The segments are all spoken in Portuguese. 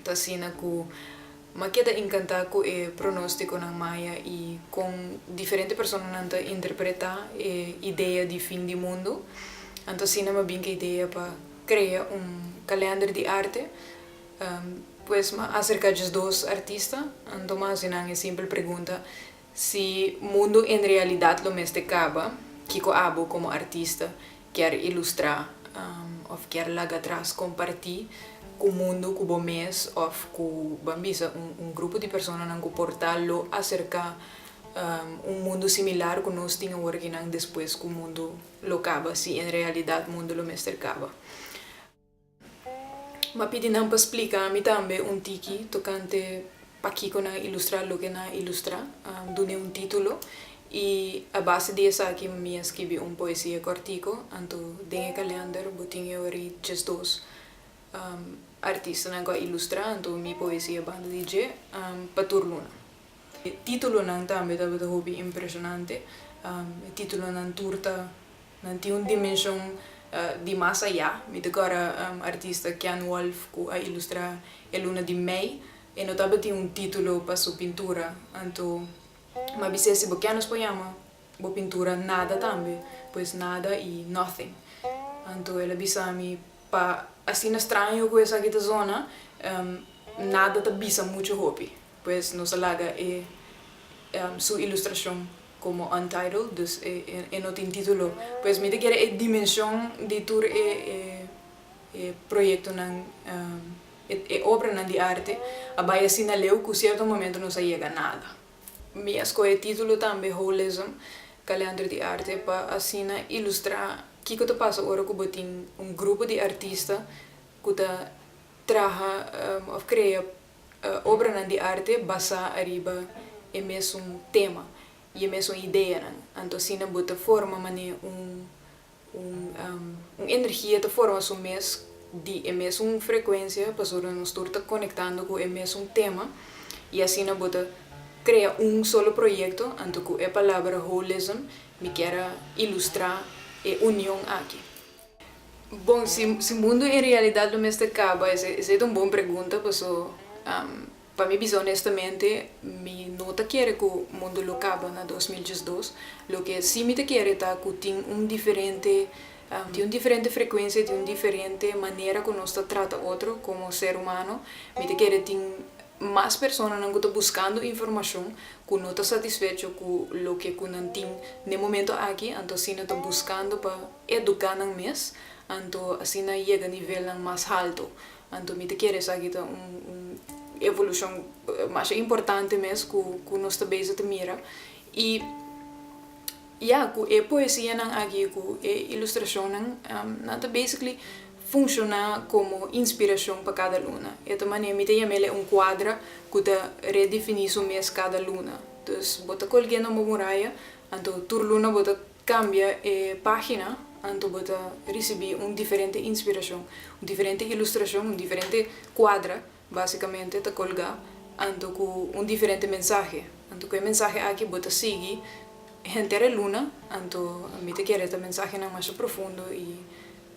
Tasina ku makita encanta ku e pronóstico ng Maya e com diferente persona nanta interpreta e ideia de fim de mundo. Então sina mabinka ideia para criar calendário de arte. Pues acerca de dos artistas, então mas é simples pergunta se mundo em realidade lo mesmo acaba, Kiko Abo como artista quer ilustrar ou quer lá atrás compartilhar com o mundo, com o mês, ou com grupo de pessoas que portá-lo acerca mundo similar que nós tínhamos working depois que o mundo lo acaba, se em realidade o mundo lo mesmo acaba. Mas pedi não para explicar a mim também tiki tocante para que na ilustrar o que na ilustrar, dune título e a base disso aqui me escrevi poesia cortico, então dentro do calendário botinho ori just dos artistas que ilustrar, então minha poesia banda DJ para turluna. O título não também é um hobby impressionante, o título não turta, não tem dimensão de mais allá. Agora artista Ken Wolf que ilustra a luna de May e não tem título para sua pintura, então mas se você nos ponhamos a pintura nada também, pois nada e nothing. Então ela bisa me para assim estranho com essa aqui da zona, nada te bisa muito hobby, pois nos alaga sua ilustração como untitled, dus não tem título, pois me quer a dimensão de tour projeto nan obra nan de arte, a baia assim leu que certo momento não chega nada. Me escolhe título também holism, calendário de arte para assim ilustrar que te passa agora que botin grupo de artistas que ta traja ou cria obra nan de arte basa arriba é mesmo tema e é mesmo ideia nan. Então assim bota forma mané energia te forma so mes de é mesmo frequência para nos estar conectando com é mesmo tema e assim bota crea solo projeto, então com a palavra holism me quer ilustrar a união aqui. Bom, se o mundo em realidade não mesmo acaba, essa é uma boa pergunta, porque para mim, honestamente, me nota que o mundo lo acaba na 2022, lo que sim me quer é que tem diferente frequência, tem diferente maneira que nós trata outro como ser humano, me quer tem mais pessoas que estão buscando informação que não estão satisfeitos com o que não tem no momento aqui, então assim estão buscando para educar nos mês, então assim chega a nível mais alto, então me quer aqui evolução mais importante mesmo que nós também se mira e com a poesia aqui com a ilustração não basically funciona como inspiração para cada luna. Então, maneira, me tem quadro que redefine o mês cada luna. Então, bota qualquer numa muralha, então, tur luna bota cambia a página, então, bota receber diferente inspiração, diferente ilustração, diferente quadro, basicamente, te colgar, então, com diferente mensagem. Então, com a mensagem aqui, bota seguir, entera luna, então, me te quer esta mensagem mais profundo e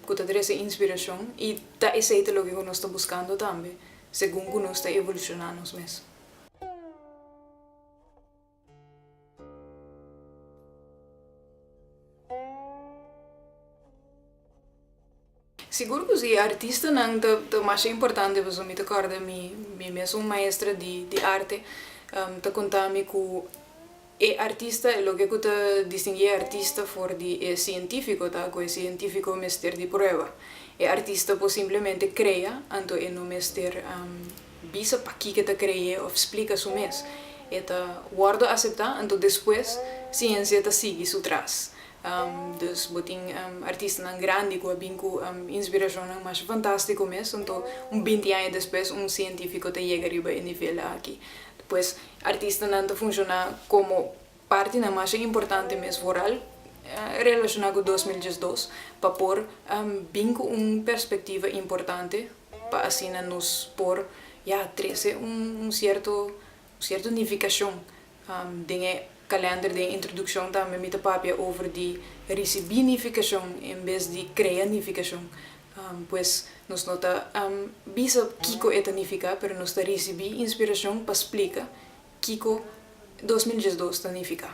que te essa inspiração e tá aceita o que nós estamos buscando também, segundo que nós estamos evolucionando mesmo. Seguro que os artistas não tá mais importante, porque me recorda me mesmo maestra de arte, tá contando que e artista, lo que te distingue artista for de científico, tá? Que científico mester de prueba. E artista pues simplesmente crea, então é no mester visa para que te crea ou explica su mes. E ta guarda aceitar, então depois ciência te sigue su trás. Dus botin artista nan grande que bem com inspiração mais fantástico mesmo, então 20 anos depois científico te chega arriba em nível aqui. Pues artista não funciona como parte na mais importante mesmo foral relacionado com 2022 para pôr bem com perspectiva importante para assim nos pôr trazer certo unificação dentro calendário de introdução também me papia over de receber unificação em vez de criar unificação pues nos nota visa Kiko etanifica, pero nos ta recibi inspiração para explicar Kiko 2012 tanifica.